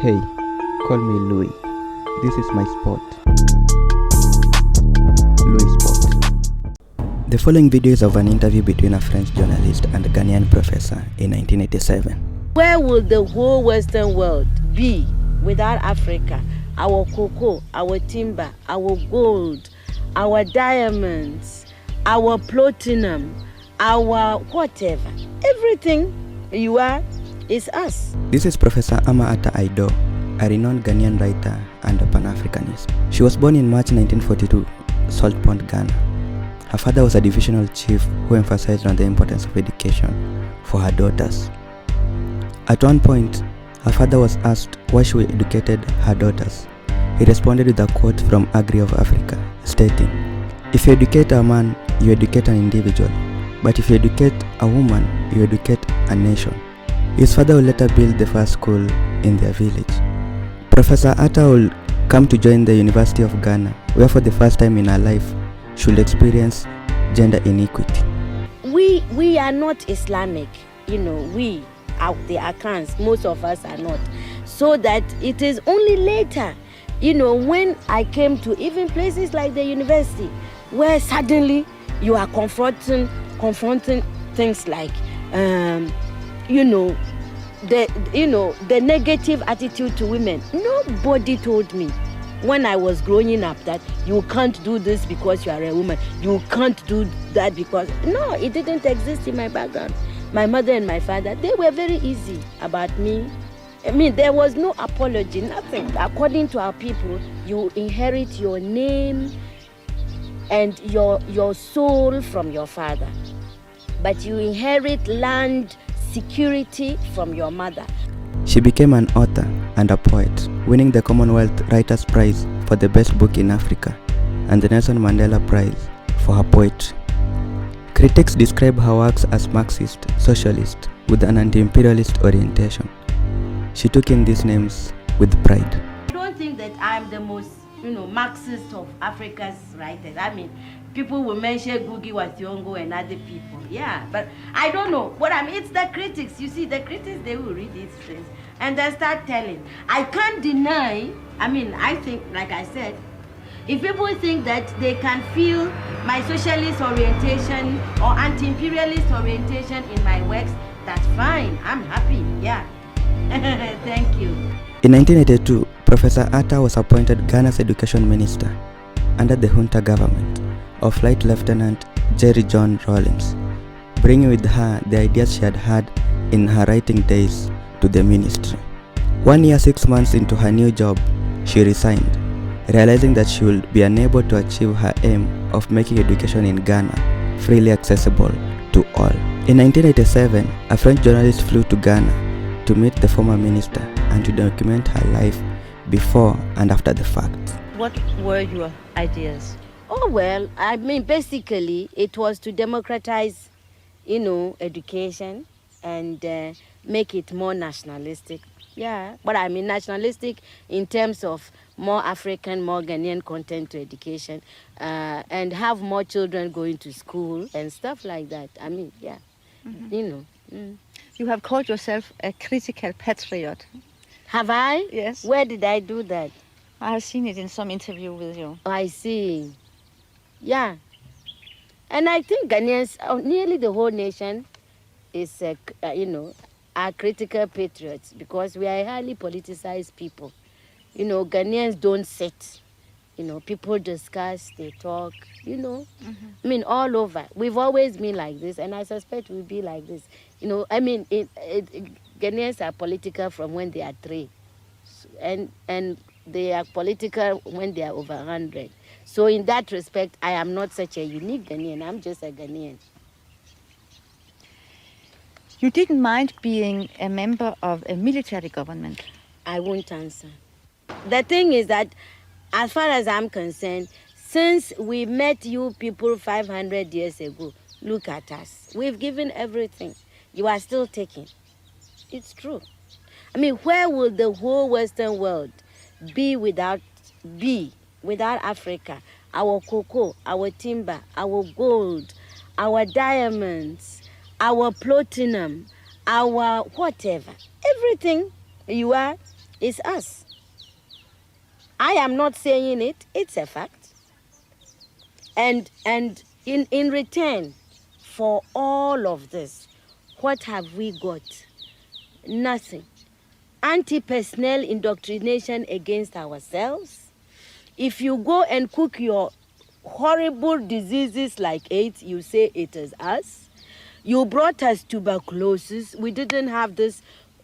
Hey, call me Louis. This is my spot. LuiSpot. The following video is of an interview between a French journalist and a Ghanaian professor in 1987. Where would the whole Western world be without Africa? Our cocoa, our timber, our gold, our diamonds, our platinum, our whatever. Everything you are is us. This is Professor Ama Ata Aidoo, a renowned Ghanaian writer and a Pan-Africanist. She was born in March 1942, Salt Pond, Ghana. Her father was a divisional chief who emphasized on the importance of education for her daughters. At one point, her father was asked why she educated her daughters. He responded with a quote from Agri of Africa, stating, "If you educate a man, you educate an individual. But if you educate a woman, you educate a nation." His father would later build the first school in their village. Professor Atta will come to join the University of Ghana, where for the first time in her life, she will experience gender inequity. We are not Islamic, we are the Akans, most of us are not. So that it is only later, when I came to even places like the university, where suddenly you are confronting things like, the negative attitude to women. Nobody told me when I was growing up that you can't do this because you are a woman. You can't do that because... No, it didn't exist in my background. My mother and my father, they were very easy about me. There was no apology, nothing. According to our people, you inherit your name and your soul from your father. But you inherit land, security from your mother. She became an author and a poet, winning the Commonwealth Writers' Prize for the best book in Africa and the Nelson Mandela Prize for her poetry. Critics describe her works as Marxist, socialist, with an anti-imperialist orientation. She took in these names with pride. I don't think that I'm the most, Marxist of Africa's writers. People will mention Gugi Wathiongo and other people. Yeah, but I don't know. It's the critics. You see, the critics, they will read these things and they start telling. I can't deny, I think, like I said, if people think that they can feel my socialist orientation or anti-imperialist orientation in my works, that's fine. I'm happy. Yeah. Thank you. In 1982, Professor Atta was appointed Ghana's education minister under the junta government of Flight Lieutenant Jerry John Rawlings, bringing with her the ideas she had had in her writing days to the ministry. 1 year, 6 months into her new job, she resigned, realizing that she would be unable to achieve her aim of making education in Ghana freely accessible to all. In 1987, a French journalist flew to Ghana to meet the former minister and to document her life before and after the fact. What were your ideas? Oh, well, basically, it was to democratize, education and make it more nationalistic. Yeah, but nationalistic in terms of more African, more Ghanaian content to education and have more children going to school and stuff like that. Yeah, You have called yourself a critical patriot. Have I? Yes. Where did I do that? I have seen it in some interview with you. Oh, I see. Yeah. And I think Ghanaians, nearly the whole nation is, are critical patriots because we are a highly politicized people. Ghanaians don't sit. People discuss, they talk, all over. We've always been like this, and I suspect we'll be like this. Ghanaians are political from when they are 3. And they are political when they are over 100. So in that respect, I am not such a unique Ghanaian. I'm just a Ghanaian. You didn't mind being a member of a military government? I won't answer. The thing is that, as far as I'm concerned, since we met you people 500 years ago, look at us. We've given everything. You are still taking. It's true. Where will the whole Western world be without Africa? Our cocoa, our timber, our gold, our diamonds, our platinum, our whatever. Everything you are It's us. I am not saying it, it's a fact. And in return for all of this, what have we got? Nothing. Anti-personnel indoctrination against ourselves. If you go and cook your horrible diseases like AIDS, you say it is us. You brought us tuberculosis. We didn't have this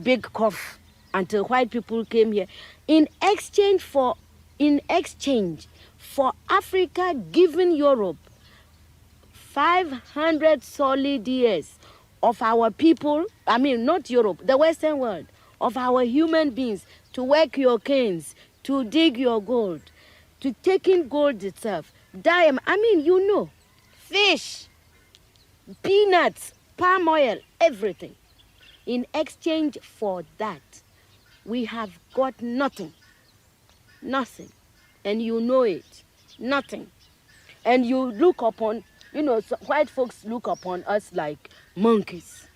big cough until white people came here. In exchange for Africa giving Europe 500 solid years of our people, I mean not Europe, the Western world, of our human beings to work your canes, to dig your gold, to take in gold itself, diamond, I mean, you know, fish, peanuts, palm oil, everything. In exchange for that, we have got nothing. Nothing. And you know it. Nothing. And you look upon, you know, white folks look upon us like monkeys.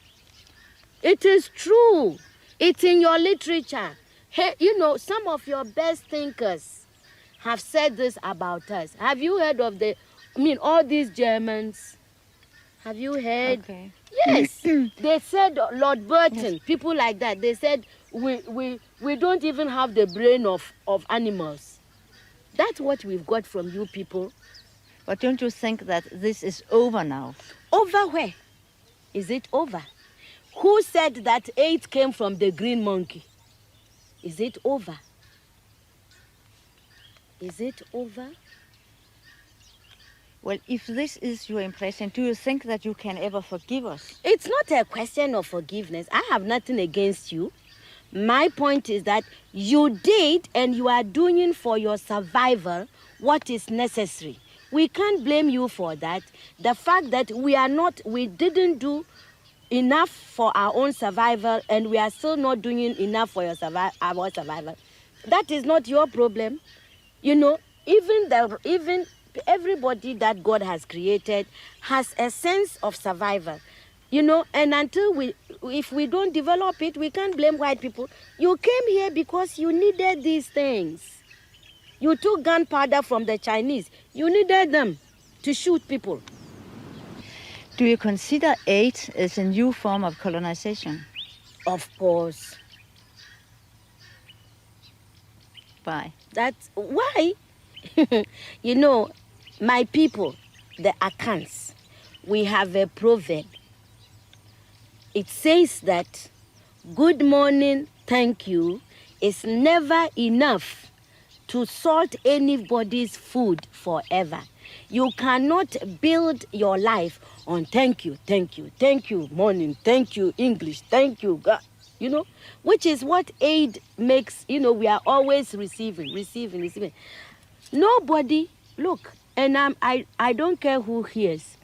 It is true. It's in your literature. Hey, you know, some of your best thinkers have said this about us. Have you heard of all these Germans? Have you heard? Okay. Yes. They said, Lord Burton, yes. People like that, they said, we don't even have the brain of animals. That's what we've got from you people. But don't you think that this is over now? Over where? Is it over? Who said that AIDS came from the green monkey? Is it over? Is it over? Well, if this is your impression, do you think that you can ever forgive us? It's not a question of forgiveness. I have nothing against you. My point is that you did and you are doing for your survival what is necessary. We can't blame you for that. The fact that we didn't do enough for our own survival and we are still not doing enough for our survival, that is not your problem. You know, even everybody that God has created has a sense of survival, you know, and if we don't develop it, we can't blame white people. You came here because you needed these things. You took gunpowder from the Chinese. You needed them to shoot people. Do you consider AIDS as a new form of colonization? Of course. Why? That's why. You know, my people, the Akans, we have a proverb. It says that good morning, thank you, is never enough to salt anybody's food forever. You cannot build your life on thank you, morning, thank you, English, thank you, God, you know, which is what aid makes, you know, we are always receiving. Nobody, look, and I don't care who hears,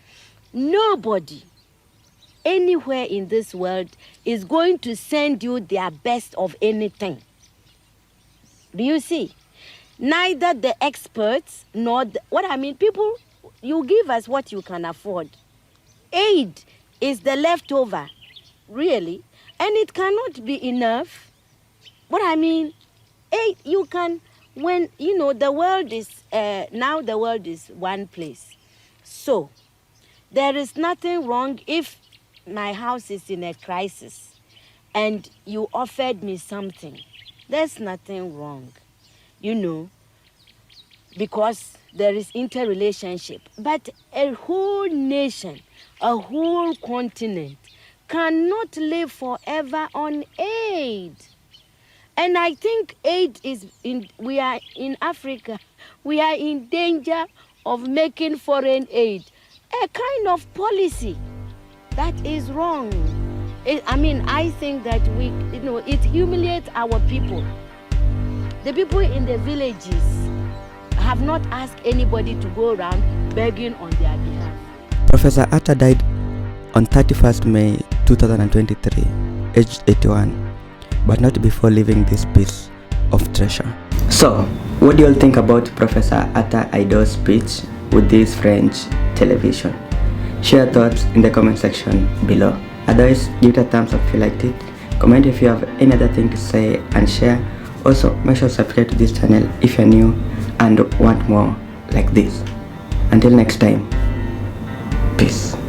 nobody anywhere in this world is going to send you their best of anything. Do you see? Neither the experts nor people, you give us what you can afford. Aid is the leftover, really, and it cannot be enough. Aid, you can, when, you know, the world is, now the world is one place. So, there is nothing wrong if my house is in a crisis and you offered me something. There's nothing wrong, you know, because there is interrelationship. But a whole nation, a whole continent cannot live forever on aid. And I think we are in Africa, we are in danger of making foreign aid a kind of policy that is wrong. I think that it humiliates our people. The people in the villages have not asked anybody to go around begging on their behalf. Professor Atta died on 31st May 2023, aged 81, but not before leaving this piece of treasure. So, what do you all think about Professor Atta Aidoo's speech with this French television? Share your thoughts in the comment section below. Otherwise, give it a thumbs up if you liked it. Comment if you have any other thing to say and share Also, make sure to subscribe to this channel if you're new and want more like this. Until next time, peace.